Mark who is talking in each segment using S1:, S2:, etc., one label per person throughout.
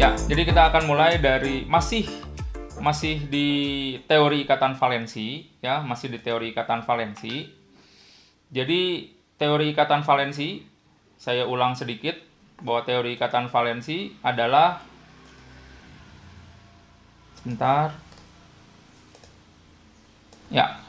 S1: Ya, jadi kita akan mulai dari masih di teori ikatan valensi, ya, masih di teori ikatan valensi. Jadi teori ikatan valensi, saya ulang sedikit bahwa teori ikatan valensi adalah, sebentar. Ya.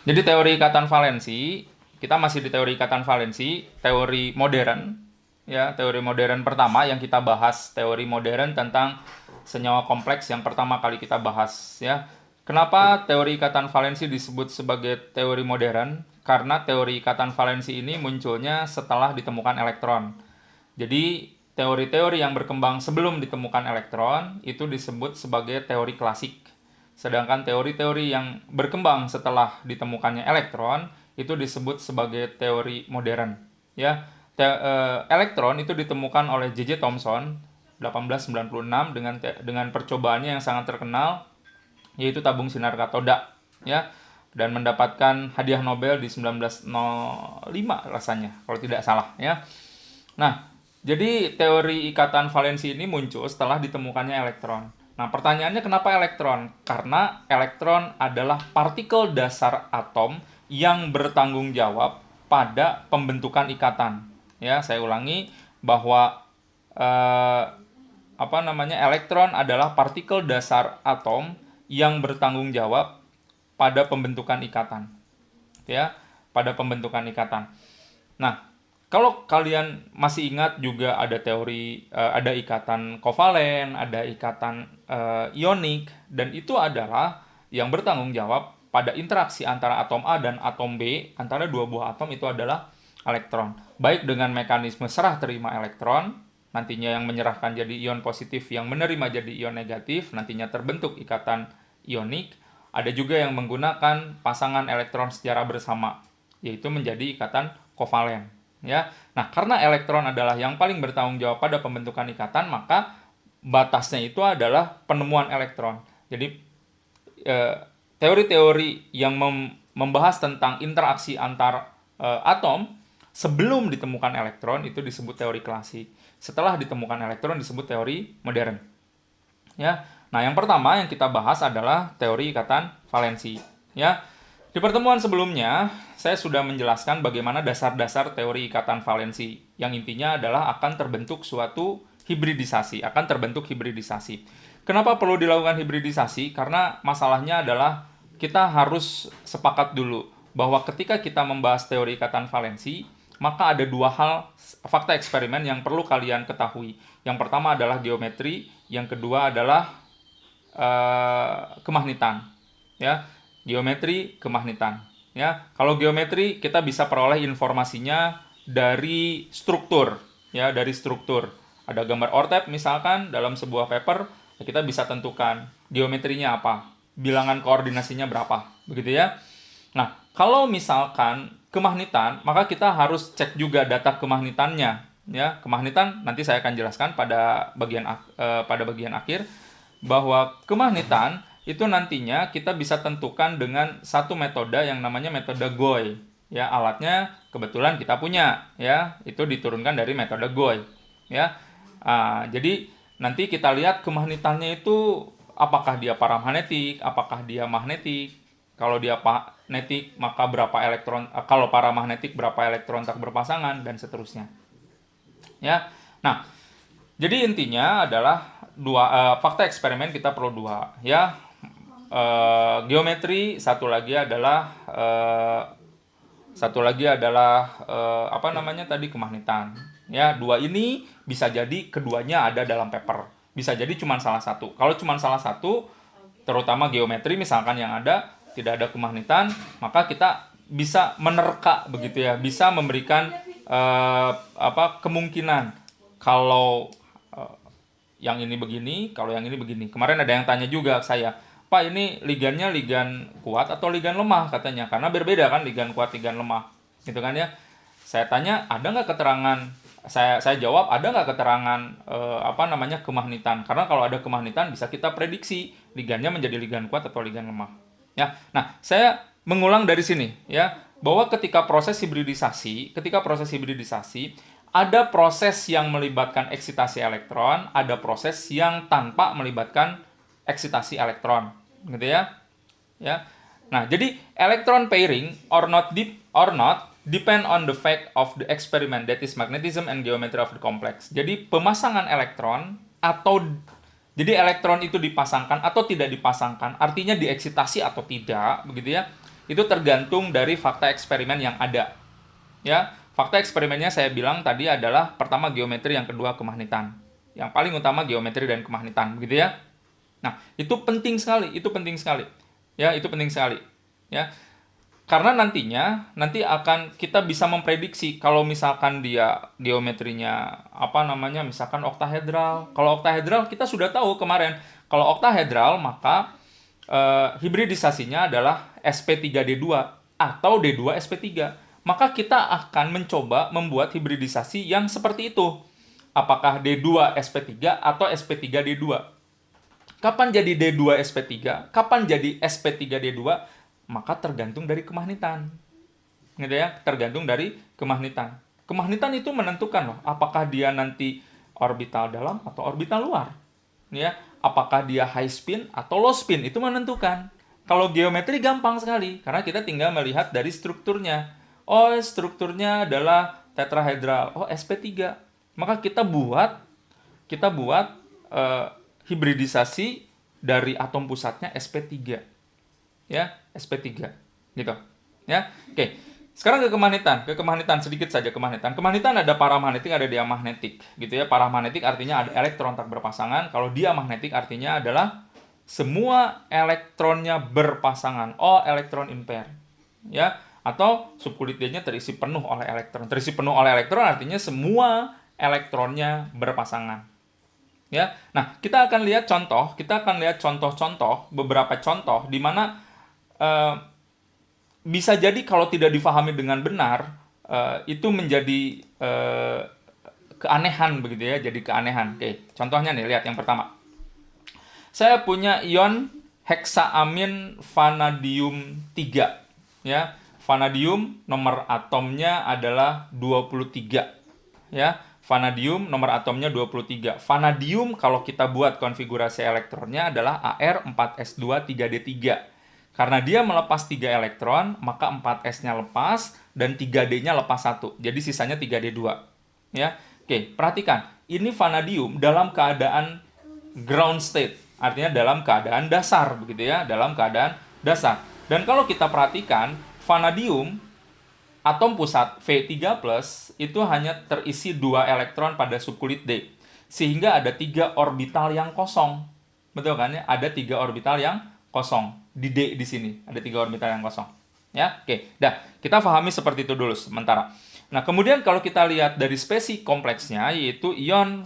S1: Jadi teori ikatan valensi, kita masih di teori ikatan valensi, teori modern. Ya, teori modern pertama yang kita bahas, teori modern tentang senyawa kompleks yang pertama kali kita bahas, ya. Kenapa teori ikatan valensi disebut sebagai teori modern? Karena teori ikatan valensi ini munculnya setelah ditemukan elektron. Jadi teori-teori yang berkembang sebelum ditemukan elektron itu disebut sebagai teori klasik. Sedangkan teori-teori yang berkembang setelah ditemukannya elektron itu disebut sebagai teori modern, ya. Elektron itu ditemukan oleh J.J. Thomson 1896 dengan percobaannya yang sangat terkenal, yaitu tabung sinar katoda, ya, dan mendapatkan hadiah Nobel di 1905 rasanya kalau tidak salah, ya. Nah, jadi teori ikatan valensi ini muncul setelah ditemukannya elektron. Nah, pertanyaannya kenapa elektron? Karena elektron adalah partikel dasar atom yang bertanggung jawab pada pembentukan ikatan. Ya, saya ulangi bahwa elektron adalah partikel dasar atom yang bertanggung jawab pada pembentukan ikatan. Ya, pada pembentukan ikatan. Nah, kalau kalian masih ingat juga ada teori, ada ikatan kovalen, ada ikatan ionik, dan itu adalah yang bertanggung jawab pada interaksi antara atom A dan atom B, antara dua buah atom itu adalah elektron. Baik dengan mekanisme serah terima elektron, nantinya yang menyerahkan jadi ion positif, yang menerima jadi ion negatif, nantinya terbentuk ikatan ionik. Ada juga yang menggunakan pasangan elektron secara bersama, yaitu menjadi ikatan kovalen. Ya, nah karena elektron adalah yang paling bertanggung jawab pada pembentukan ikatan, maka batasnya itu adalah penemuan elektron. Jadi teori-teori yang membahas tentang interaksi antar atom sebelum ditemukan elektron itu disebut teori klasik. Setelah ditemukan elektron disebut teori modern. Ya, nah yang pertama yang kita bahas adalah teori ikatan valensi. Ya. Di pertemuan sebelumnya, saya sudah menjelaskan bagaimana dasar-dasar teori ikatan valensi, yang intinya adalah akan terbentuk suatu hibridisasi, akan terbentuk hibridisasi. Kenapa perlu dilakukan hibridisasi? Karena masalahnya adalah kita harus sepakat dulu bahwa ketika kita membahas teori ikatan valensi, maka ada dua hal fakta eksperimen yang perlu kalian ketahui. Yang pertama adalah geometri, yang kedua adalah kemagnetan. Ya. Geometri, kemagnetan. Ya, kalau geometri kita bisa peroleh informasinya dari struktur, ya, dari struktur. Ada gambar ORTEP misalkan dalam sebuah paper, ya kita bisa tentukan geometrinya apa, bilangan koordinasinya berapa, begitu ya. Nah, kalau misalkan kemagnetan, maka kita harus cek juga data kemagnetannya, ya. Kemagnetan nanti saya akan jelaskan pada bagian akhir bahwa kemagnetan itu nantinya kita bisa tentukan dengan satu metode yang namanya metode Gouy. Ya, alatnya kebetulan kita punya, ya, itu diturunkan dari metode Gouy. Ya, jadi nanti kita lihat kemagnetannya itu apakah dia paramagnetik, apakah dia magnetik. Kalau dia magnetik maka berapa elektron, kalau paramagnetik berapa elektron tak berpasangan dan seterusnya. Ya, nah, jadi intinya adalah fakta eksperimen kita perlu dua, ya. Geometri, satu lagi adalah kemagnetan. Ya, dua ini bisa jadi keduanya ada dalam paper. Bisa jadi cuma salah satu. Kalau cuma salah satu, terutama geometri misalkan yang ada tidak ada kemagnetan, maka kita bisa menerka begitu ya, bisa memberikan kemungkinan kalau yang ini begini, kalau yang ini begini. Kemarin ada yang tanya juga ke saya, Pak, ini ligannya ligan kuat atau ligan lemah katanya, karena berbeda kan ligan kuat, ligan lemah, gitu kan ya. Saya tanya, ada nggak keterangan? Saya jawab, ada nggak keterangan kemagnetan? Karena kalau ada kemagnetan bisa kita prediksi ligannya menjadi ligan kuat atau ligan lemah. Ya, nah saya mengulang dari sini ya, bahwa ketika proses hibridisasi ada proses yang melibatkan eksitasi elektron, ada proses yang tanpa melibatkan eksitasi elektron, gitu ya. Ya. Nah, jadi electron pairing or not depend on the fact of the experiment, that is magnetism and geometry of the complex. Jadi pemasangan elektron jadi elektron itu dipasangkan atau tidak dipasangkan, artinya dieksitasi atau tidak, begitu ya. Itu tergantung dari fakta eksperimen yang ada. Ya, fakta eksperimennya saya bilang tadi adalah pertama geometri, yang kedua kemagnetan. Yang paling utama geometri dan kemagnetan, begitu ya. Nah, itu penting sekali. Ya, itu penting sekali. Ya. Karena nanti akan kita bisa memprediksi kalau misalkan dia geometrinya misalkan oktahedral. Kalau oktahedral kita sudah tahu kemarin, kalau oktahedral maka hibridisasinya adalah sp3d2 atau d2sp3. Maka kita akan mencoba membuat hibridisasi yang seperti itu. Apakah D2sp3 atau sp3d2? Kapan jadi D2sp3? Kapan jadi sp3d2? Maka tergantung dari kemagnetan. Gitu ya, tergantung dari kemagnetan. Kemagnetan itu menentukan loh, apakah dia nanti orbital dalam atau orbital luar. Ya, apakah dia high spin atau low spin, itu menentukan. Kalau geometri gampang sekali, karena kita tinggal melihat dari strukturnya. Oh, strukturnya adalah tetrahedral. Oh, sp3. Maka kita buat hibridisasi dari atom pusatnya sp3. Ya, sp3. Gitu. Ya. Oke. Sekarang ke kemagnetan sedikit saja kemagnetan. Kemagnetan ada paramagnetik, ada diamagnetik, gitu ya. Paramagnetik artinya ada elektron tak berpasangan. Kalau diamagnetik artinya adalah semua elektronnya berpasangan. Oh, elektron in pair. Ya. Atau subkulit D-nya terisi penuh oleh elektron. Terisi penuh oleh elektron artinya semua elektronnya berpasangan. Ya. Nah, kita akan lihat contoh-contoh, beberapa contoh di mana bisa jadi kalau tidak difahami dengan benar, itu menjadi keanehan begitu ya, jadi keanehan. Oke, contohnya nih, lihat yang pertama. Saya punya ion heksaamin vanadium 3, ya. Vanadium nomor atomnya adalah 23, ya. Vanadium nomor atomnya 23. Vanadium kalau kita buat konfigurasi elektronnya adalah Ar4s2 3d3. Karena dia melepas 3 elektron, maka 4s-nya lepas dan 3d-nya lepas 1. Jadi sisanya 3d2. Ya. Oke, perhatikan. Ini vanadium dalam keadaan ground state. Artinya dalam keadaan dasar begitu ya, dalam keadaan dasar. Dan kalau kita perhatikan, vanadium atom pusat V3+ itu hanya terisi 2 elektron pada subkulit D. Sehingga ada 3 orbital yang kosong. Betul kan ya? Ada 3 orbital yang kosong. Di D di sini ada 3 orbital yang kosong. Ya, oke. Dah, kita pahami seperti itu dulu sementara. Nah, kemudian kalau kita lihat dari spesi kompleksnya, yaitu ion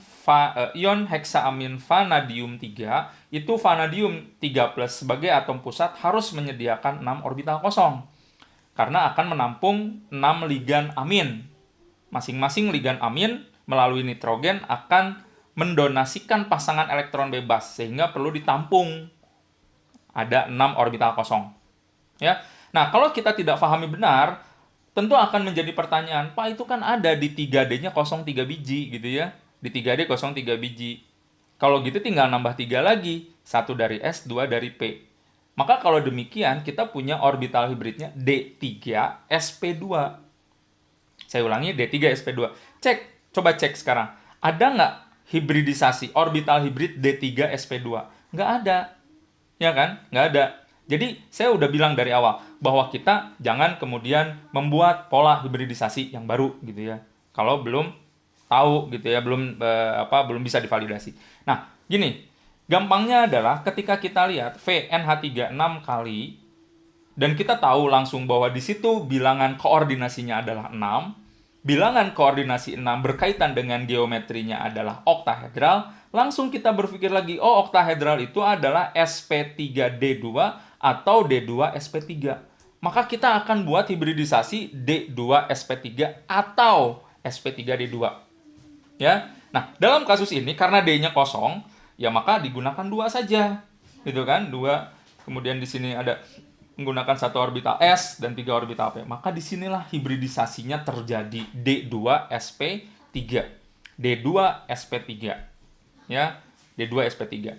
S1: heksaamin vanadium 3, itu vanadium 3+ sebagai atom pusat harus menyediakan 6 orbital kosong. Karena akan menampung 6 ligan amin. Masing-masing ligan amin melalui nitrogen akan mendonasikan pasangan elektron bebas, sehingga perlu ditampung. Ada 6 orbital kosong. Ya. Nah, kalau kita tidak pahami benar, tentu akan menjadi pertanyaan, Pak, itu kan ada di 3D-nya kosong 3 biji gitu ya. Di 3D kosong 3 biji. Kalau gitu tinggal nambah 3 lagi. 1 dari S, 2 dari P. Maka kalau demikian, kita punya orbital hibridnya D3sp2. Saya ulangi, D3sp2. Coba cek sekarang. Ada nggak hibridisasi orbital hibrid D3sp2? Nggak ada. Ya kan? Nggak ada. Jadi, saya udah bilang dari awal bahwa kita jangan kemudian membuat pola hibridisasi yang baru gitu ya. Kalau belum tahu gitu ya, belum bisa divalidasi. Nah, gini, gampangnya adalah ketika kita lihat VNH3 6 kali dan kita tahu langsung bahwa di situ bilangan koordinasinya adalah 6, bilangan koordinasi 6 berkaitan dengan geometrinya adalah oktahedral, langsung kita berpikir lagi, oh oktahedral itu adalah sp3d2 atau d2sp3. Maka kita akan buat hibridisasi d2sp3 atau sp3d2. Ya. Nah, dalam kasus ini karena d-nya kosong, ya maka digunakan 2 saja. Gitu kan? 2. Kemudian di sini ada menggunakan 1 orbital s dan 3 orbital p. Maka disinilah hibridisasinya terjadi d2sp3. d2sp3. Ya, d2sp3.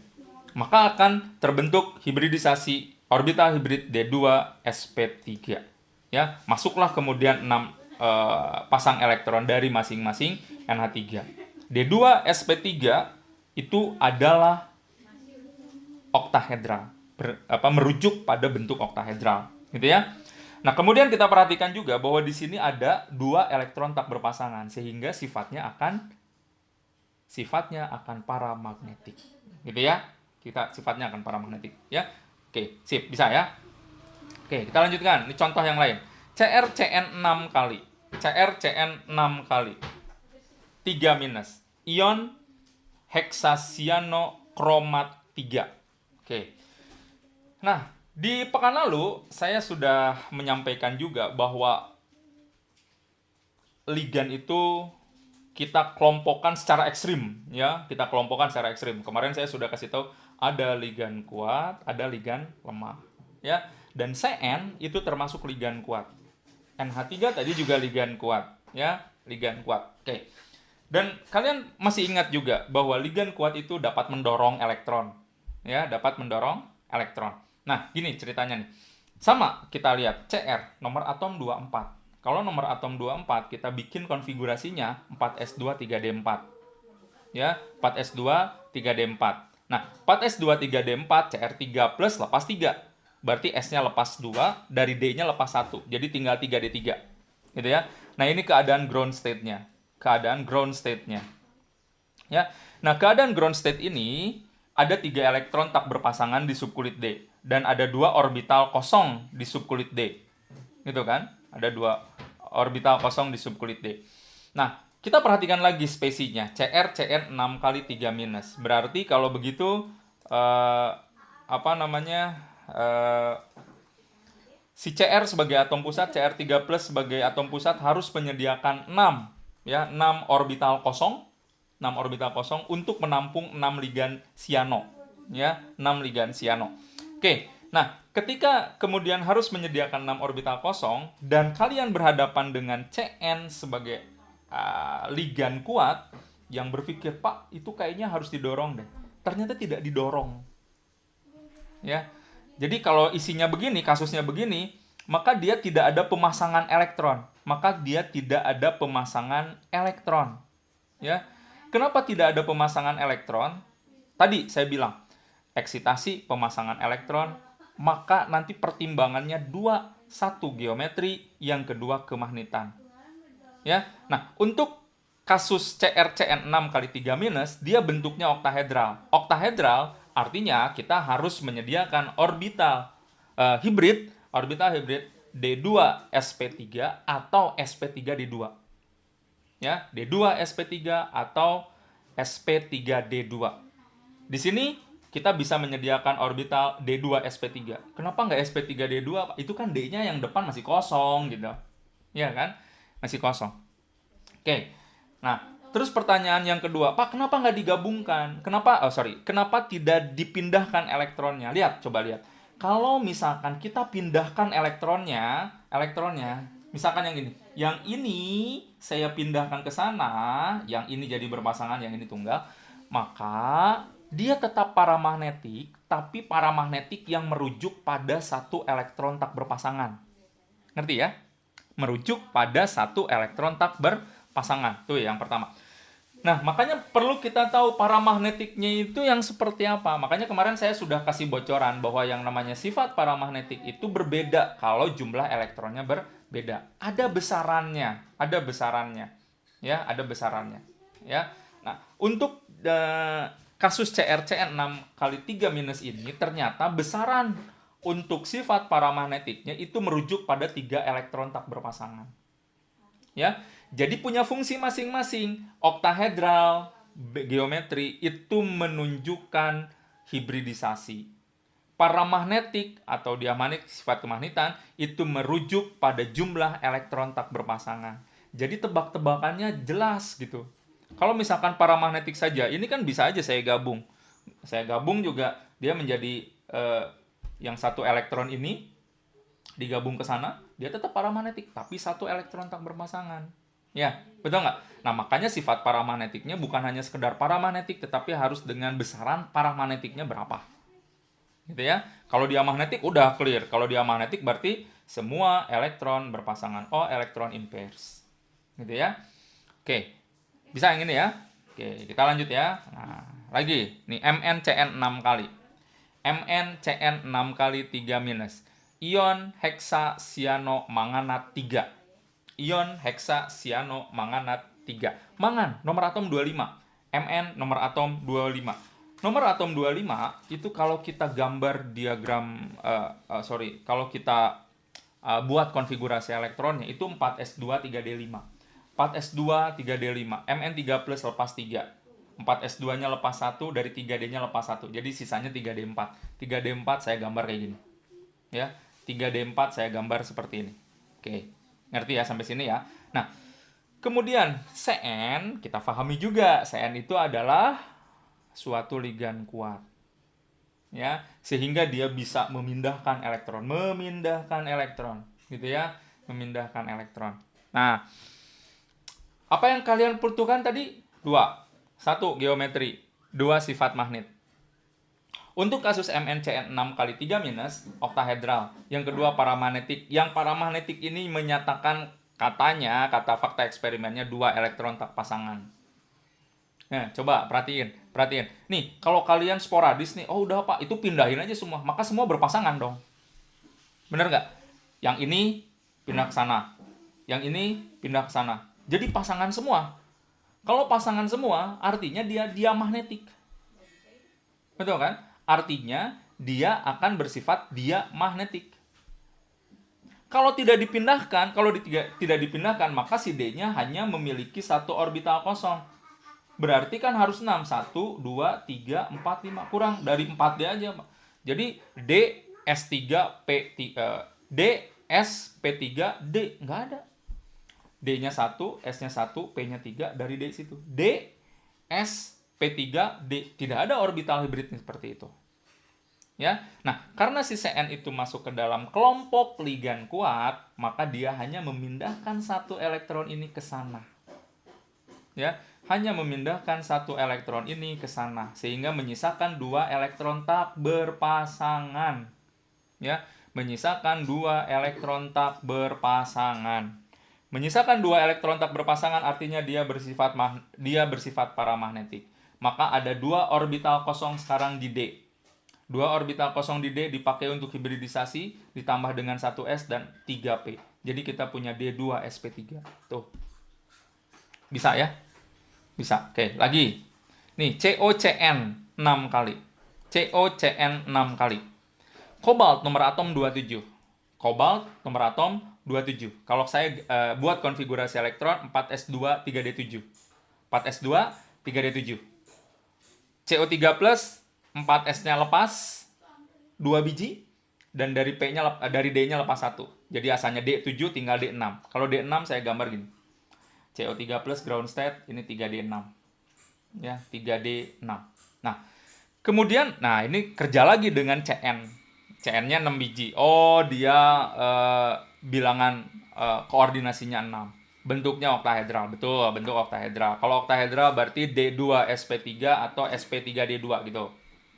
S1: Maka akan terbentuk hibridisasi orbital hibrid d2sp3. Ya, masuklah kemudian 6 pasang elektron dari masing-masing NH3. d2sp3 itu adalah oktahedral. Merujuk pada bentuk oktahedral, gitu ya. Nah, kemudian kita perhatikan juga bahwa di sini ada 2 elektron tak berpasangan sehingga sifatnya akan paramagnetik, gitu ya. Sifatnya akan paramagnetik, ya. Oke, sip, bisa ya. Oke, kita lanjutkan. Ini contoh yang lain. CrCN 6 kali. CrCN 6 kali. 3-. Ion hexacyano-kromat 3. Oke. Nah, di pekan lalu saya sudah menyampaikan juga bahwa ligan itu kita kelompokkan secara ekstrim, ya. Kita kelompokkan secara ekstrim. Kemarin saya sudah kasih tahu ada ligan kuat, ada ligan lemah, ya. Dan Cn itu termasuk ligan kuat. NH3 tadi juga ligan kuat, ya, ligan kuat. Oke. Dan kalian masih ingat juga bahwa ligan kuat itu dapat mendorong elektron, ya, dapat mendorong elektron. Nah, gini ceritanya nih. Sama, kita lihat Cr, nomor atom 24. Kalau nomor atom 24, kita bikin konfigurasinya 4s2 3d4. Ya, 4s2 3d4. Nah, 4s2 3d4 Cr3 plus lepas 3. Berarti S-nya lepas 2, dari D-nya lepas 1. Jadi tinggal 3d3. Gitu ya. Nah, ini keadaan ground state-nya. Ya. Nah, keadaan ground state ini ada 3 elektron tak berpasangan di subkulit D. Dan ada 2 orbital kosong di subkulit D. Gitu kan? Ada 2 orbital kosong di subkulit D. Nah, kita perhatikan lagi spesinya. CrCN 6 kali 3-. Berarti kalau begitu, si Cr sebagai atom pusat, Cr3 plus sebagai atom pusat harus menyediakan 6, ya, 6 orbital kosong untuk menampung 6 ligan cyano, ya, 6 ligan cyano. Oke, nah ketika kemudian harus menyediakan 6 orbital kosong dan kalian berhadapan dengan Cn sebagai ligan kuat, yang berpikir, Pak, itu kayaknya harus didorong deh. Ternyata tidak didorong, ya. Jadi kalau isinya begini, kasusnya begini, maka dia tidak ada pemasangan elektron. Ya. Kenapa tidak ada pemasangan elektron? Tadi saya bilang, eksitasi, pemasangan elektron, maka nanti pertimbangannya 2, 1 geometri, yang kedua kemagnetan. Ya. Nah, untuk kasus CrCN 6 kali 3-, dia bentuknya oktahedral. Oktahedral artinya kita harus menyediakan orbital hibrid D2sp3 atau sp3d2. Ya, D2sp3 atau sp3d2. Di sini kita bisa menyediakan orbital D2sp3. Kenapa nggak sp3d2? Itu kan D-nya yang depan masih kosong gitu. Ya kan? Masih kosong. Oke. Nah, terus pertanyaan yang kedua, Pak, kenapa nggak digabungkan? Kenapa tidak dipindahkan elektronnya? Coba lihat. Kalau misalkan kita pindahkan elektronnya, misalkan yang ini. Yang ini saya pindahkan ke sana, yang ini jadi berpasangan, yang ini tunggal, maka dia tetap paramagnetik, tapi paramagnetik yang merujuk pada 1 elektron tak berpasangan. Ngerti ya? Merujuk pada 1 elektron tak berpasangan. Tuh yang pertama. Nah, makanya perlu kita tahu paramagnetiknya itu yang seperti apa. Makanya kemarin saya sudah kasih bocoran bahwa yang namanya sifat paramagnetik itu berbeda kalau jumlah elektronnya berbeda. Ada besarannya. Ya, ada besarannya. Ya. Nah, untuk kasus CrCN 6 kali 3- ini ternyata besaran untuk sifat paramagnetiknya itu merujuk pada 3 elektron tak berpasangan. Ya. Jadi punya fungsi masing-masing. Oktahedral, geometri itu menunjukkan hibridisasi. Paramagnetik atau diamagnetik sifat kemagnetan itu merujuk pada jumlah elektron tak berpasangan. Jadi tebak-tebakannya jelas gitu. Kalau misalkan paramagnetik saja, ini kan bisa aja saya gabung. Saya gabung juga dia menjadi yang satu elektron ini digabung ke sana, dia tetap paramagnetik, tapi satu elektron tak berpasangan. Ya, betul nggak? Nah, makanya sifat paramagnetiknya bukan hanya sekedar paramagnetik, tetapi harus dengan besaran paramagnetiknya berapa. Gitu ya. Kalau dia magnetik, udah clear. Kalau dia magnetik berarti semua elektron berpasangan. Oh, elektron in pairs. Gitu ya. Oke, bisa yang ini ya. Oke, kita lanjut ya. Nah, lagi. Nih, MnCN 6 kali. MnCN 6 kali 3 minus. Ion heksasianomanganat 3. Ion heksasianomanganat 3. Mangan, nomor atom 25. Mn, nomor atom 25. Nomor atom 25 itu kalau kita gambar diagram, kalau kita buat konfigurasi elektronnya, itu 4s2 3d5. 4s2 3d5. Mn 3 plus lepas 3. 4s2-nya lepas 1, dari 3d-nya lepas 1. Jadi sisanya 3d4. 3d4 saya gambar kayak gini. Ya. 3D4 saya gambar seperti ini. Oke, ngerti ya sampai sini ya. Nah, kemudian Cn kita pahami juga. Cn itu adalah suatu ligan kuat. Ya, sehingga dia bisa memindahkan elektron, gitu ya, memindahkan elektron. Nah, apa yang kalian butuhkan tadi? 2. 1 geometri, 2 sifat magnet. Untuk kasus MnCN 6 kali 3 minus, oktahedral. Yang kedua paramagnetik. Yang paramagnetik ini menyatakan katanya, kata fakta eksperimennya 2 elektron tak pasangan. Nah, coba perhatiin. Nih, kalau kalian sporadis nih, oh udah Pak, itu pindahin aja semua. Maka semua berpasangan dong. Bener nggak? Yang ini pindah ke sana. Yang ini pindah ke sana. Jadi pasangan semua. Kalau pasangan semua, artinya dia diamagnetik. Betul kan? Artinya dia akan bersifat diamagnetik. Kalau tidak dipindahkan, maka si D-nya hanya memiliki satu orbital kosong. Berarti kan harus 6. 1, 2, 3, 4, 5. Kurang dari 4D aja. Jadi D, S3, D, S, P3, D. Nggak ada. D-nya 1, S-nya 1, P-nya 3, dari D situ. D, S, P3, D. Tidak ada orbital hibridnya seperti itu. Ya. Nah, karena si Cn itu masuk ke dalam kelompok ligan kuat, maka dia hanya memindahkan satu elektron ini ke sana. Ya, hanya memindahkan satu elektron ini ke sana sehingga menyisakan 2 elektron tak berpasangan. Ya, menyisakan 2 elektron tak berpasangan. Menyisakan 2 elektron tak berpasangan artinya dia bersifat paramagnetik. Maka ada 2 orbital kosong sekarang di D. 2 orbital kosong di D dipakai untuk hibridisasi, ditambah dengan 1s dan 3p. Jadi kita punya D2sp3. Tuh. Bisa ya? Bisa. Oke, lagi. Nih, COCN 6 kali. COCN 6 kali. Kobalt nomor atom 27. Kobalt nomor atom 27. Kalau saya buat konfigurasi elektron 4s2 3d7. 4s2 3d7. CO3 plus 4S-nya lepas 2 biji dan dari D-nya lepas 1. Jadi asalnya D7 tinggal D6. Kalau D6 saya gambar gini. CO3 plus ground state, ini 3D6. Ya, 3D6. Nah, kemudian ini kerja lagi dengan CN. CN-nya 6 biji. Oh, dia bilangan koordinasinya 6. Bentuknya oktahedral, betul, bentuk oktahedral. Kalau oktahedral berarti D2sp3 atau sp3d2 gitu.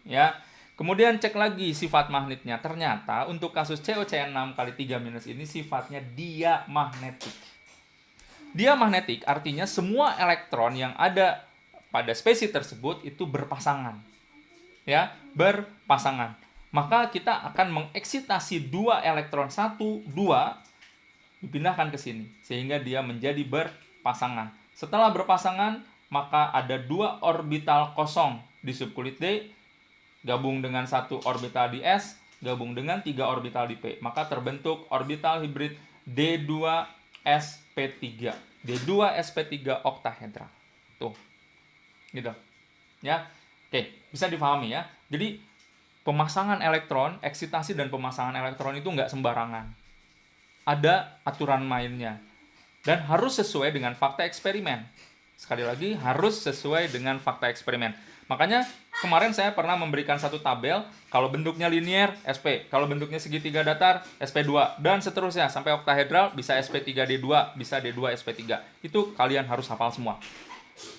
S1: Ya. Kemudian cek lagi sifat magnetnya. Ternyata untuk kasus COCN 6 kali 3 minus ini sifatnya diamagnetik. Diamagnetik artinya semua elektron yang ada pada spesies tersebut itu berpasangan. Ya, berpasangan. Maka kita akan mengeksitasi 2 elektron 1, 2 dipindahkan ke sini sehingga dia menjadi berpasangan. Setelah berpasangan, maka ada 2 orbital kosong di subkulit D gabung dengan 1 orbital di S gabung dengan 3 orbital di P. Maka terbentuk orbital hibrid D2sp3. D2sp3 oktahedral. Tuh. Gitu. Ya. Oke, bisa dipahami ya. Jadi pemasangan elektron, eksitasi dan pemasangan elektron itu nggak sembarangan. Ada aturan mainnya. Dan harus sesuai dengan fakta eksperimen. Sekali lagi, harus sesuai dengan fakta eksperimen. Makanya kemarin saya pernah memberikan satu tabel, kalau bentuknya linier, SP. Kalau bentuknya segitiga datar, SP2. Dan seterusnya, sampai oktahedral, bisa SP3D2, bisa D2SP3. Itu kalian harus hafal semua.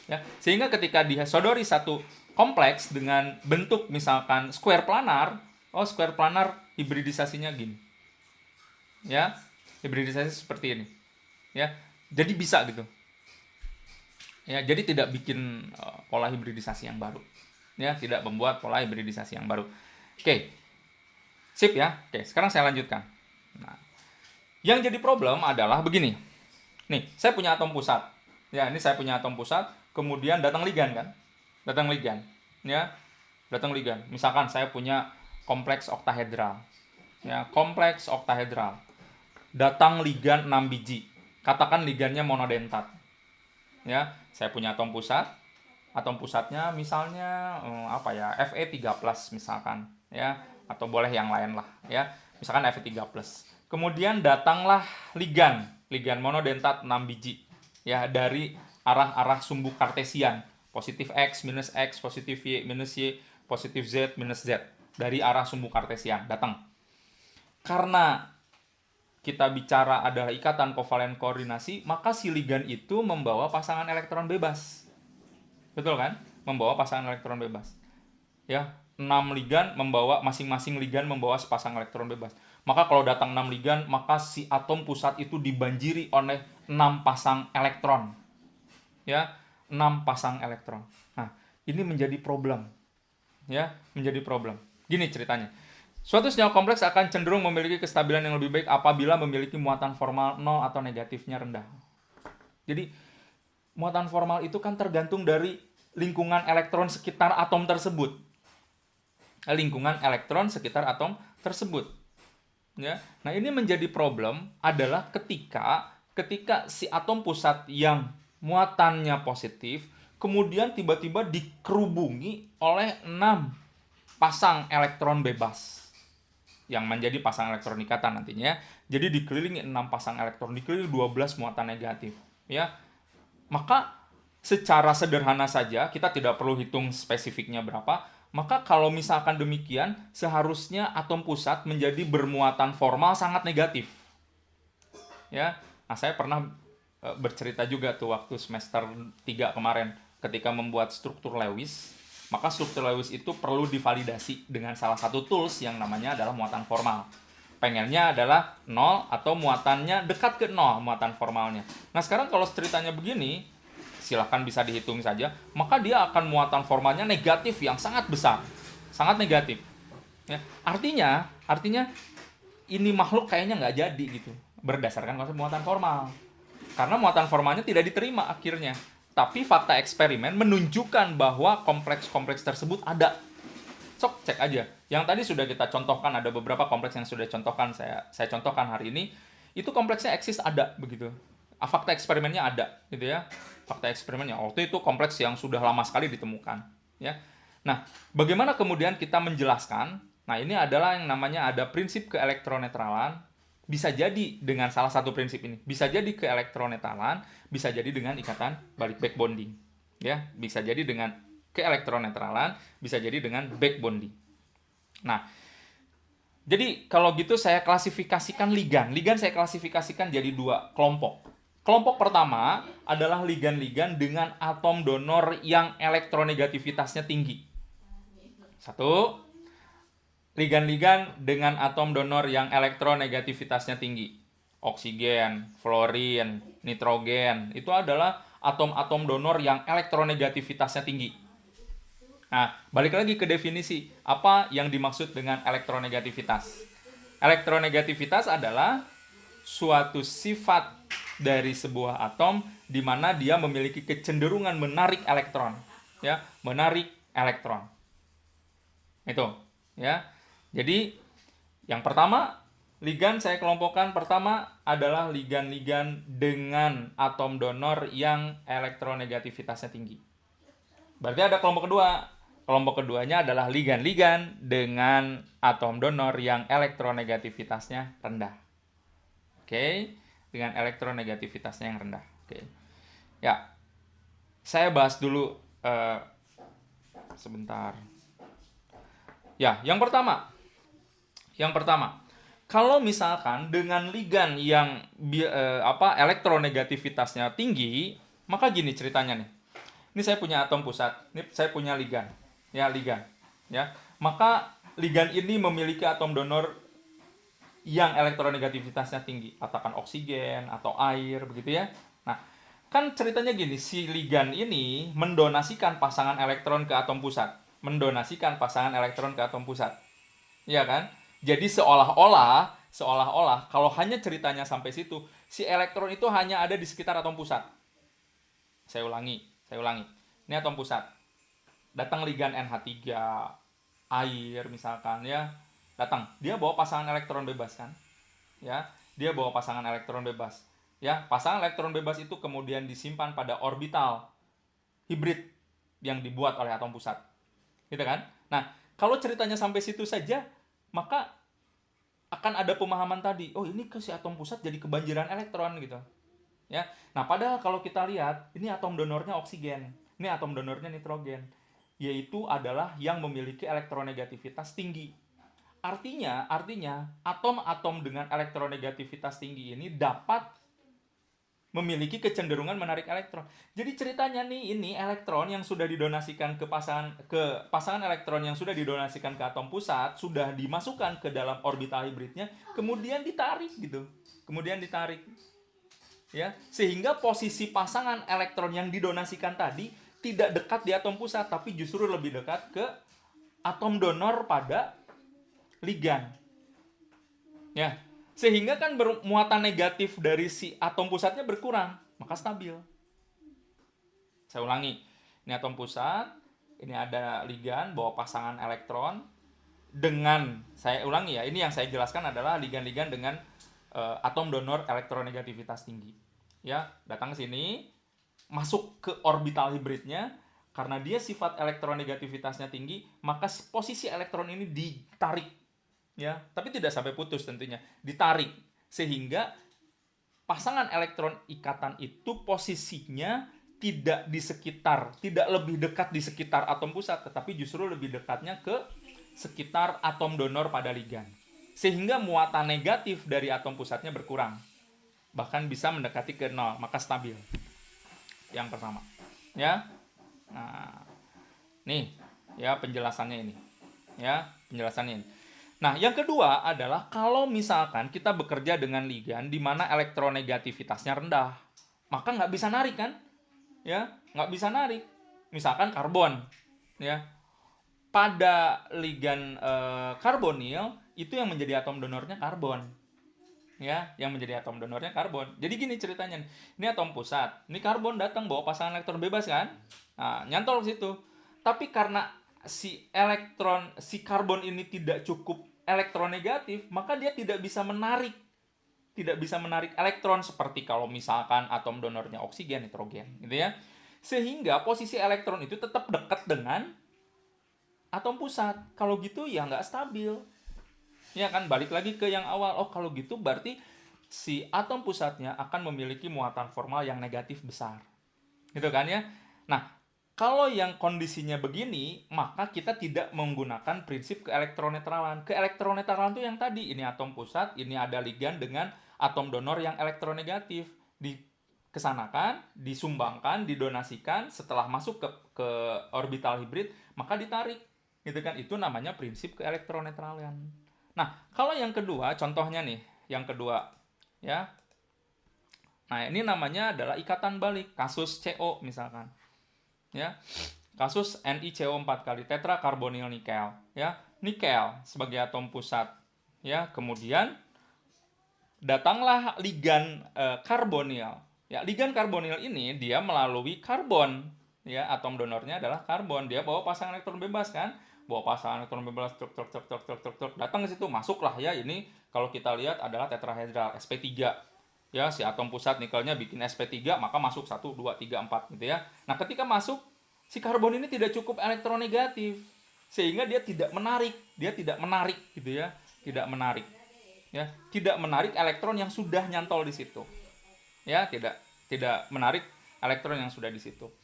S1: Ya, sehingga ketika disodori satu kompleks dengan bentuk misalkan square planar, square planar hibridisasinya gini. Ya, hibridisasi seperti ini. Ya, jadi bisa gitu. Ya, jadi tidak bikin pola hibridisasi yang baru. Ya, tidak membuat pola hibridisasi yang baru. Oke. Sip ya. Oke, sekarang saya lanjutkan. Nah, yang jadi problem adalah begini. Nih, saya punya atom pusat. Ya, ini saya punya atom pusat, kemudian datang ligan kan? Datang ligan. Ya. Datang ligan. Misalkan saya punya kompleks oktahedral. Ya, kompleks oktahedral. Datang ligan 6 biji. Katakan ligannya monodentat. Ya, saya punya atom pusat. Atom pusatnya misalnya Fe3+ misalkan, ya, atau boleh yang lain lah, ya. Misalkan Fe3+. Kemudian datanglah ligan monodentat 6 biji, ya, dari arah-arah sumbu kartesian, positif X, positif Y, positif Z, Z, dari arah sumbu kartesian datang. Karena kita bicara adalah ikatan kovalen koordinasi, maka si ligan itu membawa pasangan elektron bebas. Betul kan? Membawa pasangan elektron bebas. Ya, 6 ligan membawa, masing-masing ligan membawa sepasang elektron bebas. Maka kalau datang 6 ligan, maka si atom pusat itu dibanjiri oleh 6 pasang elektron. Ya, 6 pasang elektron. Nah, ini menjadi problem. Ya, menjadi problem. Gini ceritanya. Suatu senyawa kompleks akan cenderung memiliki kestabilan yang lebih baik apabila memiliki muatan formal 0 atau negatifnya rendah. Jadi, muatan formal itu kan tergantung dari lingkungan elektron sekitar atom tersebut. Lingkungan elektron sekitar atom tersebut. Ya. Nah, ini menjadi problem adalah ketika si atom pusat yang muatannya positif, kemudian tiba-tiba dikerubungi oleh 6 pasang elektron bebas. Yang menjadi pasang elektron ikatan nantinya. Jadi dikelilingi 6 pasang elektron, dikelilingi 12 muatan negatif. Ya. Maka secara sederhana saja, kita tidak perlu hitung spesifiknya berapa, maka kalau misalkan demikian, seharusnya atom pusat menjadi bermuatan formal sangat negatif. Ya. Nah, saya pernah bercerita juga tuh waktu semester 3 kemarin, ketika membuat struktur Lewis, maka struktur Lewis itu perlu divalidasi dengan salah satu tools yang namanya adalah muatan formal. Pengennya adalah 0 atau muatannya dekat ke 0 muatan formalnya. Nah, sekarang kalau ceritanya begini, silahkan bisa dihitung saja, maka dia akan muatan formalnya negatif yang sangat besar. Sangat negatif. Ya, artinya ini makhluk kayaknya nggak jadi gitu, berdasarkan konsep muatan formal. Karena muatan formalnya tidak diterima akhirnya. Tapi fakta eksperimen menunjukkan bahwa kompleks-kompleks tersebut ada. Sok cek aja. Yang tadi sudah kita contohkan, ada beberapa kompleks yang sudah contohkan saya contohkan hari ini. Itu kompleksnya eksis ada begitu. Fakta eksperimennya ada gitu ya. Fakta eksperimennya waktu itu kompleks yang sudah lama sekali ditemukan, ya. Nah, bagaimana kemudian kita menjelaskan? Nah, ini adalah yang namanya ada prinsip keelektronetralan. Bisa jadi dengan salah satu prinsip ini, bisa jadi keelektronetralan, bisa jadi dengan ikatan balik back bonding, ya, bisa jadi dengan keelektronetralan, bisa jadi dengan back bonding. Nah, jadi kalau gitu saya klasifikasikan ligan saya klasifikasikan jadi 2 kelompok. Kelompok pertama adalah ligan-ligan dengan atom donor yang elektronegativitasnya tinggi. 1. Ligan-ligan dengan atom donor yang elektronegativitasnya tinggi. Oksigen, fluorin, nitrogen, itu adalah atom-atom donor yang elektronegativitasnya tinggi. Nah, balik lagi ke definisi. Apa yang dimaksud dengan elektronegativitas? Elektronegativitas adalah suatu sifat dari sebuah atom di mana dia memiliki kecenderungan menarik elektron. Ya, menarik elektron. Itu, ya. Jadi, yang pertama, Ligan saya kelompokkan pertama adalah ligan-ligan dengan atom donor yang elektronegativitasnya tinggi. Berarti ada kelompok kedua. Kelompok keduanya adalah ligan-ligan dengan atom donor yang elektronegativitasnya rendah. Oke, dengan elektronegativitasnya yang rendah. Oke. Ya, saya bahas dulu sebentar. Ya, yang pertama. Kalau misalkan dengan ligan yang elektronegativitasnya tinggi, maka gini ceritanya nih. Ini saya punya atom pusat, ini saya punya ligan. Ya, ligan. Ya. Maka ligan ini memiliki atom donor yang elektronegativitasnya tinggi, katakan oksigen atau air begitu ya. Nah, kan ceritanya gini, si ligan ini mendonasikan pasangan elektron ke atom pusat. Iya kan? Jadi seolah-olah kalau hanya ceritanya sampai situ, si elektron itu hanya ada di sekitar atom pusat. Saya ulangi. Ini atom pusat. Datang ligan NH3, air misalkan ya. Datang, dia bawa pasangan elektron bebas kan? Ya, dia bawa pasangan elektron bebas. Ya, pasangan elektron bebas itu kemudian disimpan pada orbital hibrid yang dibuat oleh atom pusat. Gitu kan? Nah, kalau ceritanya sampai situ saja, maka akan ada pemahaman tadi, oh ini ke si atom pusat jadi kebanjiran elektron gitu. Ya. Nah, padahal kalau kita lihat, ini atom donornya oksigen, ini atom donornya nitrogen, yaitu adalah yang memiliki elektronegativitas tinggi. Artinya atom-atom dengan elektronegativitas tinggi ini dapat memiliki kecenderungan menarik elektron. Jadi ceritanya nih, ini elektron yang sudah didonasikan ke pasangan elektron yang sudah didonasikan ke atom pusat sudah dimasukkan ke dalam orbital hibridnya, kemudian ditarik gitu. Ya, sehingga posisi pasangan elektron yang didonasikan tadi tidak dekat di atom pusat, tapi justru lebih dekat ke atom donor pada ligan. Ya, sehingga kan muatan negatif dari si atom pusatnya berkurang, maka stabil. Saya ulangi, ini atom pusat, ini ada ligan bawa pasangan elektron dengan, saya ulangi ya, ini yang saya jelaskan adalah ligan-ligan dengan atom donor elektronegativitas tinggi. Ya, datang ke sini, masuk ke orbital hibridnya, karena dia sifat elektronegativitasnya tinggi, maka posisi elektron ini ditarik. Ya, tapi tidak sampai putus tentunya, ditarik sehingga pasangan elektron ikatan itu posisinya tidak lebih dekat di sekitar atom pusat, tetapi justru lebih dekatnya ke sekitar atom donor pada ligan, sehingga muatan negatif dari atom pusatnya berkurang, bahkan bisa mendekati ke 0, maka stabil. Yang pertama ya. Nah, nih ya penjelasannya ini. Nah, yang kedua adalah kalau misalkan kita bekerja dengan ligan di mana elektronegativitasnya rendah, maka nggak bisa narik kan? Ya, nggak bisa narik. Misalkan karbon, ya. Pada ligan karbonil itu yang menjadi atom donornya karbon. Ya, yang menjadi atom donornya karbon. Jadi gini ceritanya, ini atom pusat, ini karbon datang bawa pasangan elektron bebas kan? Nah, nyantol ke situ. Tapi karena si karbon ini tidak cukup elektronegatif, maka dia tidak bisa menarik elektron seperti kalau misalkan atom donornya oksigen, nitrogen, gitu ya. Sehingga posisi elektron itu tetap dekat dengan atom pusat. Kalau gitu ya nggak stabil. Ya kan, balik lagi ke yang awal. Oh, kalau gitu berarti si atom pusatnya akan memiliki muatan formal yang negatif besar. Gitu kan ya. Nah, kalau yang kondisinya begini, maka kita tidak menggunakan prinsip keelektronetralan. Keelektronetralan itu yang tadi, ini atom pusat, ini ada ligan dengan atom donor yang elektronegatif. Dikesanakan, disumbangkan, didonasikan, setelah masuk ke orbital hibrid, maka ditarik. Gitu kan? Itu namanya prinsip keelektronetralan. Nah, kalau yang kedua, contohnya nih, yang kedua, ya. Nah, ini namanya adalah ikatan balik, kasus CO misalkan. Ya, kasus NiCO4 kali tetrakarbonil nikel, ya. Nikel sebagai atom pusat, ya. Kemudian datanglah ligan karbonil. Ya, ligan karbonil ini dia melalui karbon, ya, atom donornya adalah karbon. Dia bawa pasangan elektron bebas kan, bawa pasangan elektron bebas, truk, datang ke situ, masuklah ya. Ini kalau kita lihat adalah tetrahedral sp3. Ya, si atom pusat nikelnya bikin sp3, maka masuk 1 2 3 4 gitu ya. Nah, ketika masuk, si karbon ini tidak cukup elektronegatif, sehingga dia tidak menarik gitu ya, tidak menarik elektron yang sudah nyantol di situ. Ya, tidak menarik elektron yang sudah di situ.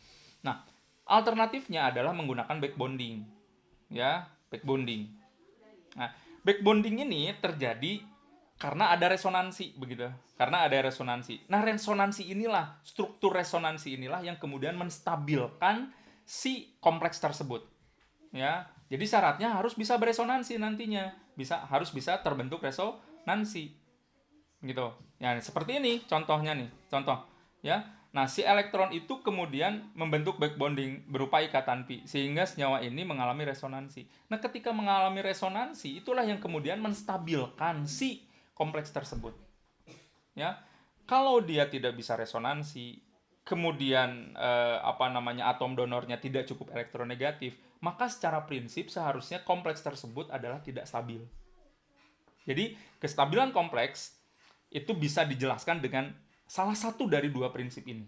S1: Nah, alternatifnya adalah menggunakan back bonding. Ya, back bonding. Nah, back bonding ini terjadi karena ada resonansi begitu. Karena ada resonansi. Nah, struktur resonansi inilah yang kemudian menstabilkan si kompleks tersebut. Ya. Jadi syaratnya harus bisa beresonansi nantinya. Harus bisa terbentuk resonansi. Gitu. Ya, seperti ini contohnya nih. Contoh, ya. Nah, si elektron itu kemudian membentuk back bonding berupa ikatan pi, sehingga senyawa ini mengalami resonansi. Nah, ketika mengalami resonansi, itulah yang kemudian menstabilkan si kompleks tersebut. Ya, kalau dia tidak bisa resonansi, kemudian atom donornya tidak cukup elektronegatif, maka secara prinsip seharusnya kompleks tersebut adalah tidak stabil. Jadi, kestabilan kompleks itu bisa dijelaskan dengan salah satu dari dua prinsip ini.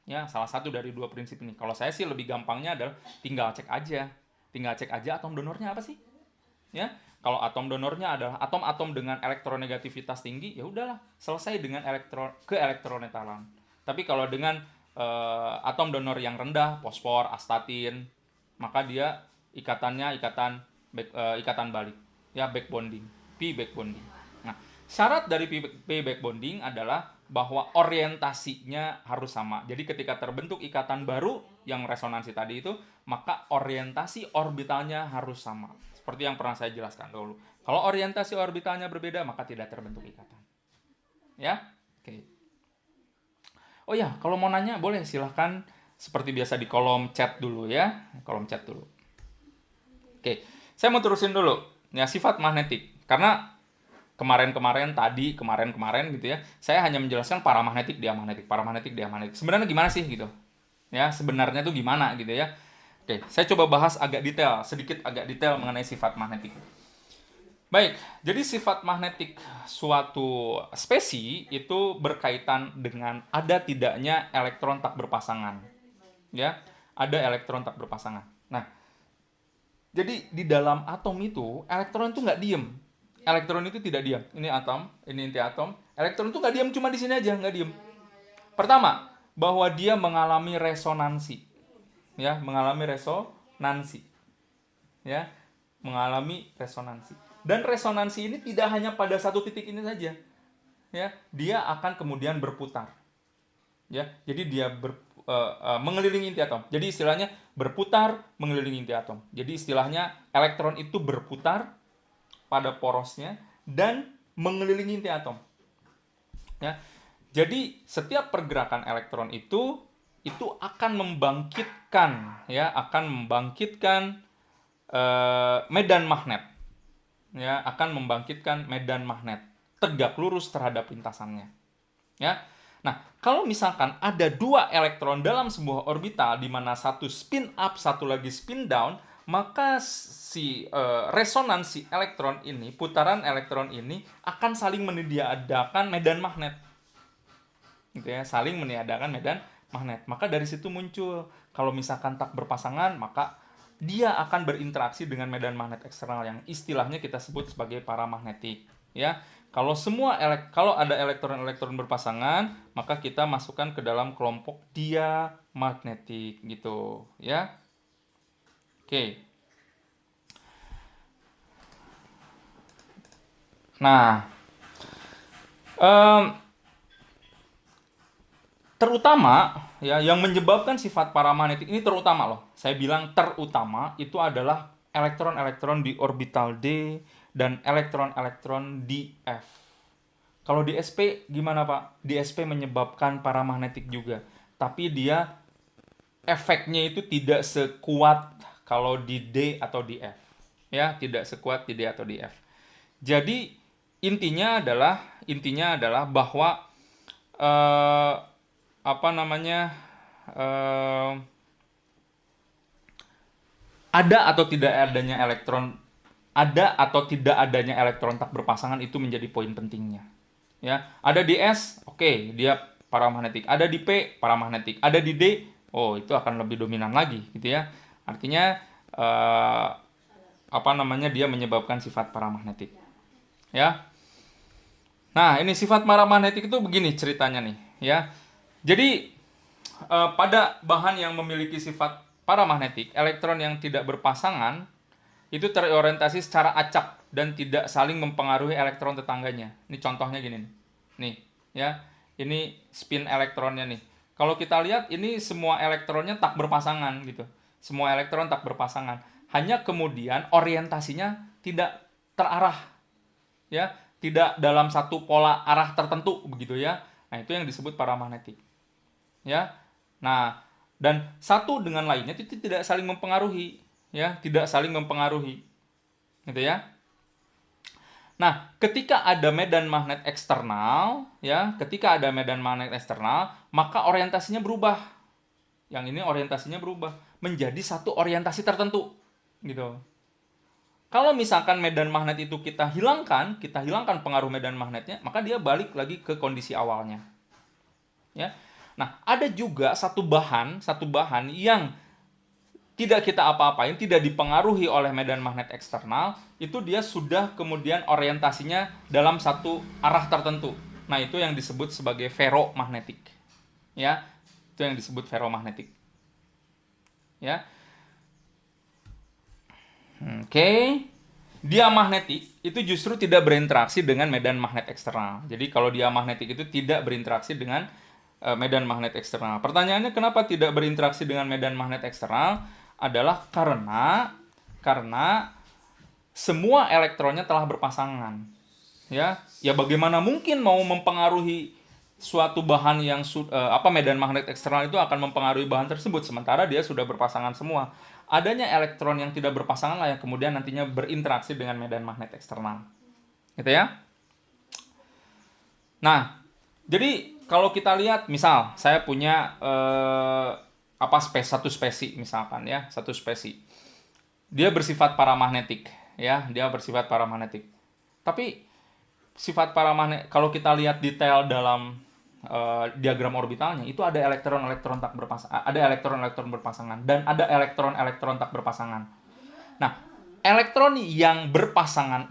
S1: Ya, salah satu dari dua prinsip ini. Kalau saya sih lebih gampangnya adalah tinggal cek aja atom donornya apa sih? Ya, kalau atom donornya adalah atom-atom dengan elektronegativitas tinggi, ya udahlah, selesai dengan keelektronetalan. Tapi kalau dengan atom donor yang rendah, fosfor, astatin, maka dia ikatannya ikatan balik, ya, back bonding, pi back bonding. Nah, syarat dari pi back bonding adalah bahwa orientasinya harus sama. Jadi ketika terbentuk ikatan baru yang resonansi tadi itu, maka orientasi orbitalnya harus sama. Seperti yang pernah saya jelaskan dulu. Kalau orientasi orbitalnya berbeda, maka tidak terbentuk ikatan. Ya? Oke. Oh ya, kalau mau nanya boleh silahkan seperti biasa di kolom chat dulu ya. Kolom chat dulu. Oke, saya mau terusin dulu. Ya, sifat magnetik. Karena kemarin gitu ya, saya hanya menjelaskan paramagnetik, diamagnetik. Sebenarnya gimana sih gitu? Ya, sebenarnya tuh gimana gitu ya? Oke, saya coba bahas agak detail mengenai sifat magnetik. Baik, jadi sifat magnetik suatu spesi itu berkaitan dengan ada tidaknya elektron tak berpasangan. Ya, ada elektron tak berpasangan. Nah, jadi di dalam atom itu, elektron itu nggak diem. Elektron itu tidak diam. Ini atom, ini inti atom. Elektron itu nggak diam, cuma di sini aja, nggak diam. Pertama, bahwa dia mengalami resonansi. Ya, mengalami resonansi. Ya, mengalami resonansi. Dan resonansi ini tidak hanya pada satu titik ini saja. Ya, dia akan kemudian berputar. Ya, jadi dia mengelilingi inti atom. Jadi istilahnya berputar mengelilingi inti atom. Jadi istilahnya elektron itu berputar pada porosnya dan mengelilingi inti atom. Ya. Jadi setiap pergerakan elektron itu akan membangkitkan medan magnet. Ya, akan membangkitkan medan magnet tegak lurus terhadap lintasannya. Ya. Nah, kalau misalkan ada dua elektron dalam sebuah orbital di mana satu spin up, satu lagi spin down, maka si resonansi elektron ini, putaran elektron ini akan saling meniadakan medan magnet. Gitu ya, saling meniadakan medan magnet. Maka dari situ muncul, kalau misalkan tak berpasangan, maka dia akan berinteraksi dengan medan magnet eksternal yang istilahnya kita sebut sebagai paramagnetik. Ya, kalau ada elektron-elektron berpasangan, maka kita masukkan ke dalam kelompok diamagnetik gitu, ya. Oke. Nah, terutama ya yang menyebabkan sifat paramagnetik ini terutama loh. Saya bilang terutama itu adalah elektron-elektron di orbital D dan elektron-elektron di F. Kalau di SP gimana Pak? Di SP menyebabkan paramagnetik juga, tapi dia efeknya itu tidak sekuat kalau di D atau di F. Ya, tidak sekuat di D atau di F. Jadi intinya adalah bahwa ada atau tidak adanya elektron tak berpasangan itu menjadi poin pentingnya. Ya, ada di S, oke, dia paramagnetik. Ada di P, paramagnetik. Ada di D, oh itu akan lebih dominan lagi, gitu ya. Artinya dia menyebabkan sifat paramagnetik. Ya. Nah, ini sifat paramagnetik itu begini ceritanya nih, ya. Jadi pada bahan yang memiliki sifat paramagnetik, elektron yang tidak berpasangan itu terorientasi secara acak dan tidak saling mempengaruhi elektron tetangganya. Ini contohnya gini nih. Nih, ya. Ini spin elektronnya nih. Kalau kita lihat ini semua elektronnya tak berpasangan gitu. Semua elektron tak berpasangan. Hanya kemudian orientasinya tidak terarah. Ya, tidak dalam satu pola arah tertentu begitu ya. Nah, itu yang disebut paramagnetik. Ya. Nah, dan satu dengan lainnya itu tidak saling mempengaruhi. Ya, tidak saling mempengaruhi, gitu ya. Nah, ketika ada medan magnet eksternal, maka orientasinya berubah. Yang ini orientasinya berubah menjadi satu orientasi tertentu, gitu. Kalau misalkan medan magnet itu kita hilangkan pengaruh medan magnetnya, maka dia balik lagi ke kondisi awalnya. Ya. Nah, ada juga satu bahan yang tidak kita apa-apain, tidak dipengaruhi oleh medan magnet eksternal, itu dia sudah kemudian orientasinya dalam satu arah tertentu. Nah, itu yang disebut sebagai ferromagnetik. Ya, itu yang disebut ferromagnetik. Ya. Oke. Diamagnetik itu justru tidak berinteraksi dengan medan magnet eksternal. Jadi kalau diamagnetik itu tidak berinteraksi dengan medan magnet eksternal. Pertanyaannya kenapa tidak berinteraksi dengan medan magnet eksternal? Adalah karena semua elektronnya telah berpasangan. Ya bagaimana mungkin mau mempengaruhi suatu bahan yang medan magnet eksternal itu akan mempengaruhi bahan tersebut sementara dia sudah berpasangan semua. Adanya elektron yang tidak berpasangan lah yang kemudian nantinya berinteraksi dengan medan magnet eksternal. Gitu ya. Nah, jadi kalau kita lihat misal saya punya satu spesi misalkan ya, satu spesi. Dia bersifat paramagnetik ya, Tapi sifat paramagnetik kalau kita lihat detail dalam diagram orbitalnya itu ada elektron-elektron tak berpasangan, dan ada elektron-elektron tak berpasangan. Nah, elektron yang berpasangan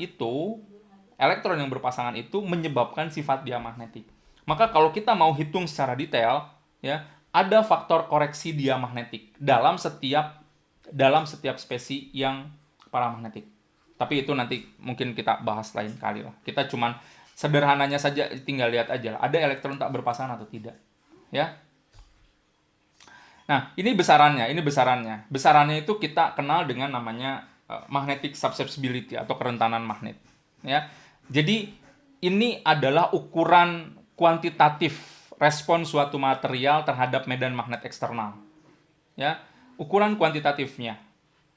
S1: itu menyebabkan sifat diamagnetik. Maka kalau kita mau hitung secara detail ya, ada faktor koreksi diamagnetik dalam setiap spesi yang paramagnetik. Tapi itu nanti mungkin kita bahas lain kali lah. Kita cuman sederhananya saja tinggal lihat aja, ada elektron tak berpasangan atau tidak. Ya. Nah, ini besarannya. Besarannya itu kita kenal dengan namanya magnetic susceptibility atau kerentanan magnet. Ya. Jadi ini adalah ukuran kuantitatif respon suatu material terhadap medan magnet eksternal. Ya, ukuran kuantitatifnya.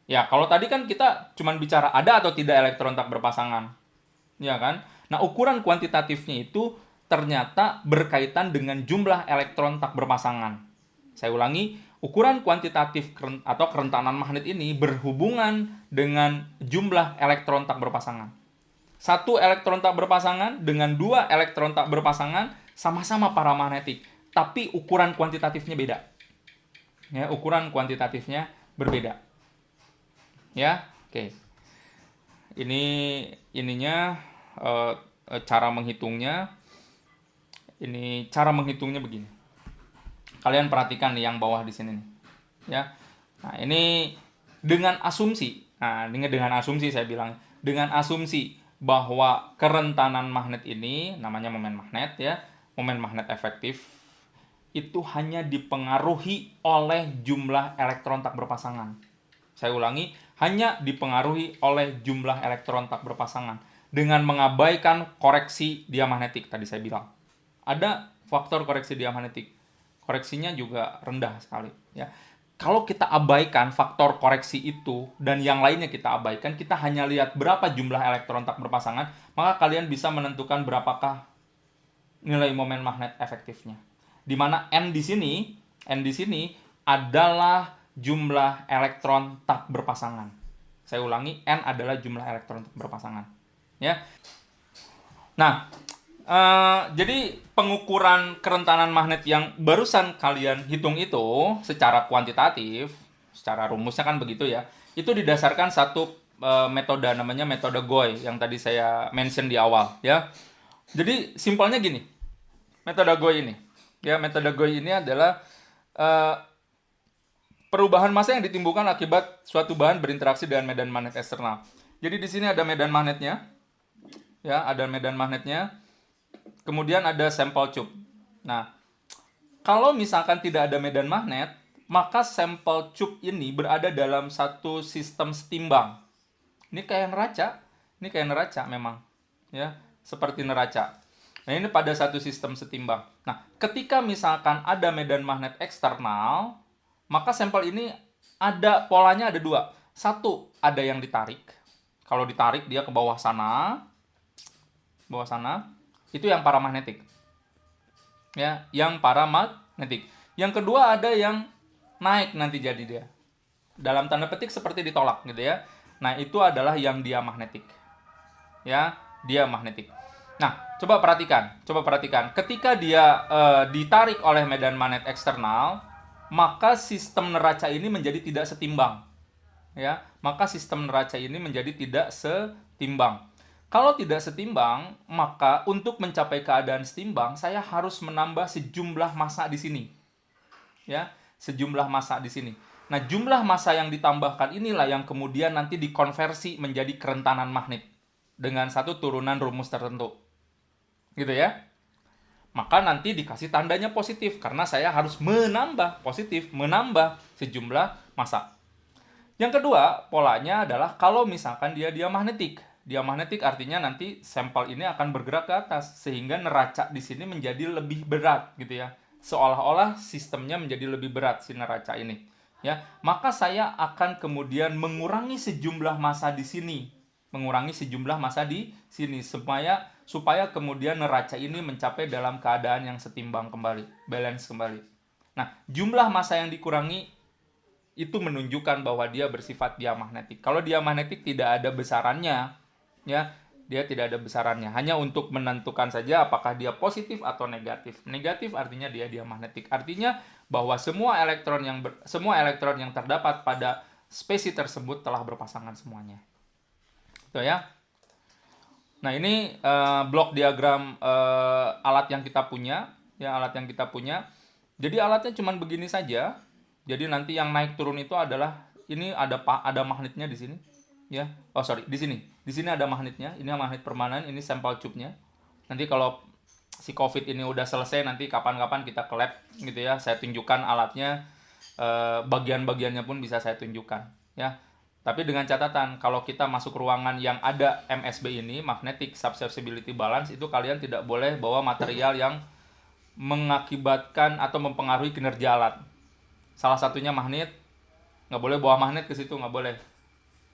S1: Ya, kalau tadi kan kita cuma bicara ada atau tidak elektron tak berpasangan. Ya kan? Nah, ukuran kuantitatifnya itu ternyata berkaitan dengan jumlah elektron tak berpasangan. Saya ulangi, ukuran kuantitatif atau kerentanan magnet ini berhubungan dengan jumlah elektron tak berpasangan. Satu elektron tak berpasangan dengan dua elektron tak berpasangan sama-sama paramagnetik, tapi ukuran kuantitatifnya beda. Ya, ukuran kuantitatifnya berbeda. Ya, oke. Ininya cara menghitungnya. Ini cara menghitungnya begini. Kalian perhatikan nih yang bawah di sini nih. Ya. Nah, ini dengan asumsi. Nah, dengan asumsi saya bilang, dengan asumsi bahwa kerentanan magnet ini namanya momen magnet ya. Momen magnet efektif itu hanya dipengaruhi oleh jumlah elektron tak berpasangan. Saya ulangi, hanya dipengaruhi oleh jumlah elektron tak berpasangan dengan mengabaikan koreksi diamagnetik tadi saya bilang. Ada faktor koreksi diamagnetik. Koreksinya juga rendah sekali ya. Kalau kita abaikan faktor koreksi itu dan yang lainnya kita abaikan, kita hanya lihat berapa jumlah elektron tak berpasangan, maka kalian bisa menentukan berapakah nilai momen magnet efektifnya. Di mana N di sini adalah jumlah elektron tak berpasangan. Saya ulangi, N adalah jumlah elektron tak berpasangan. Ya. Nah, jadi pengukuran kerentanan magnet yang barusan kalian hitung itu secara kuantitatif, secara rumusnya kan begitu ya, itu didasarkan satu metode, namanya metode Gouy yang tadi saya mention di awal ya. Jadi simpelnya gini, metode Gouy ini ya, metode Gouy ini adalah perubahan massa yang ditimbulkan akibat suatu bahan berinteraksi dengan medan magnet eksternal. Jadi di sini ada medan magnetnya ya, ada medan magnetnya, kemudian ada sampel tube. Nah, kalau misalkan tidak ada medan magnet, maka sampel tube ini berada dalam satu sistem setimbang. Ini kayak neraca memang, ya, seperti neraca. Nah, ini pada satu sistem setimbang. Nah, ketika misalkan ada medan magnet eksternal, maka sampel ini ada polanya ada dua. Satu, ada yang ditarik. Kalau ditarik dia ke bawah sana, itu yang paramagnetik. Ya, yang paramagnetik. Yang kedua ada yang naik nanti jadi dia. Dalam tanda petik seperti ditolak gitu ya. Nah, itu adalah yang diamagnetik. Ya, diamagnetik. Nah, coba perhatikan. Ketika dia ditarik oleh medan magnet eksternal, maka sistem neraca ini menjadi tidak setimbang. Ya, maka sistem neraca ini menjadi tidak setimbang. Kalau tidak setimbang, maka untuk mencapai keadaan setimbang, saya harus menambah sejumlah massa di sini. Ya, sejumlah massa di sini. Nah, jumlah massa yang ditambahkan inilah yang kemudian nanti dikonversi menjadi kerentanan magnet dengan satu turunan rumus tertentu. Gitu ya. Maka nanti dikasih tandanya positif karena saya harus menambah sejumlah massa. Yang kedua, polanya adalah kalau misalkan dia diamagnetik. Diamagnetik artinya nanti sampel ini akan bergerak ke atas sehingga neraca di sini menjadi lebih berat gitu ya. Seolah-olah sistemnya menjadi lebih berat si neraca ini. Ya, maka saya akan kemudian mengurangi sejumlah massa di sini, supaya kemudian neraca ini mencapai dalam keadaan yang setimbang kembali, balance kembali. Nah, jumlah massa yang dikurangi itu menunjukkan bahwa dia bersifat diamagnetik. Kalau diamagnetik tidak ada besarannya, ya, dia tidak ada besarannya, hanya untuk menentukan saja apakah dia positif atau negatif. Negatif artinya dia diamagnetik. Artinya bahwa semua elektron yang terdapat pada spesies tersebut telah berpasangan semuanya. Itu ya. Nah, ini blok diagram alat yang kita punya, ya, Jadi alatnya cuma begini saja. Jadi nanti yang naik turun itu adalah ini ada magnetnya di sini, ya. Oh, sorry, di sini. Di sini ada magnetnya. Ini magnet permanen, ini sampel tube-nya. Nanti kalau si COVID ini udah selesai, nanti kapan-kapan kita ke lab gitu ya, saya tunjukkan alatnya, bagian-bagiannya pun bisa saya tunjukkan ya. Tapi dengan catatan, kalau kita masuk ruangan yang ada MSB ini, magnetic susceptibility balance, itu kalian tidak boleh bawa material yang mengakibatkan atau mempengaruhi kinerja alat. Salah satunya magnet, nggak boleh bawa magnet ke situ, nggak boleh.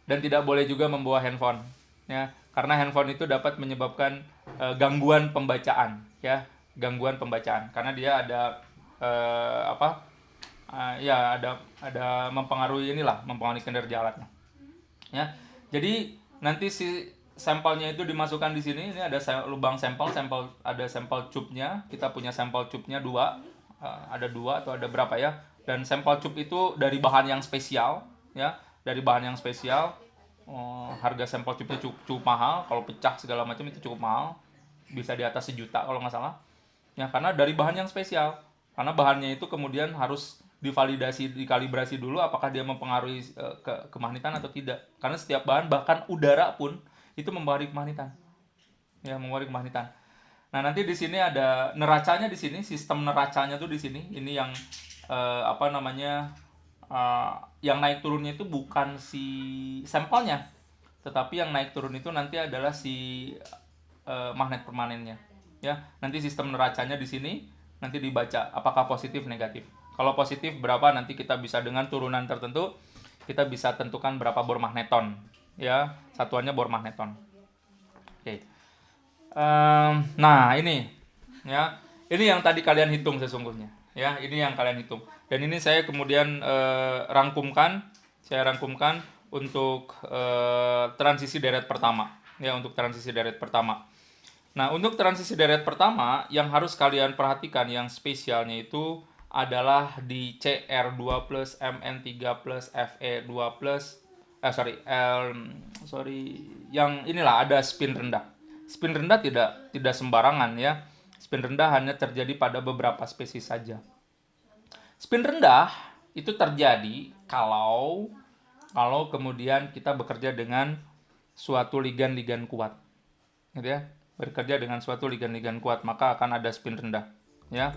S1: Dan tidak boleh juga membawa handphone ya, karena handphone itu dapat menyebabkan gangguan pembacaan ya, karena dia ada ada mempengaruhi kinerja alatnya ya. Jadi nanti si sampelnya itu dimasukkan di sini. Ini ada lubang sampel, ada sampel tube-nya. Kita punya sampel tube-nya ada dua atau ada berapa ya. Dan sampel tube itu dari bahan yang spesial ya, harga sampel tube-nya cukup mahal. Kalau pecah segala macam itu cukup mahal, bisa di atas 1 juta kalau nggak salah ya, karena dari bahan yang spesial. Karena bahannya itu kemudian harus dikalibrasi dulu apakah dia mempengaruhi kemagnetan atau tidak. Karena setiap bahan, bahkan udara pun itu mempengaruhi kemagnetan. Ya, mempengaruhi kemagnetan. Nah, nanti di sini ada neracanya di sini, sistem neracanya tuh di sini. Ini yang yang naik turunnya itu bukan si sampelnya, tetapi yang naik turun itu nanti adalah si magnet permanennya. Ya, nanti sistem neracanya di sini nanti dibaca apakah positif negatif. Kalau positif berapa, nanti kita bisa dengan turunan tertentu kita bisa tentukan berapa bor magneton. Ya, satuannya bor magneton. Oke. Nah, ini ya. Ini yang tadi kalian hitung sesungguhnya. Ya, ini yang kalian hitung. Dan ini saya kemudian saya rangkumkan untuk transisi deret pertama. Ya, untuk transisi deret pertama. Nah, untuk transisi deret pertama yang harus kalian perhatikan yang spesialnya itu adalah di CR2 plus, MN3 plus, FE2 plus, yang inilah ada spin rendah. Spin rendah tidak sembarangan ya. Spin rendah hanya terjadi pada beberapa spesies saja. Spin rendah itu terjadi kalau kemudian kita bekerja dengan suatu ligan-ligan kuat, gitu ya. Bekerja dengan suatu ligan-ligan kuat, maka akan ada spin rendah, ya.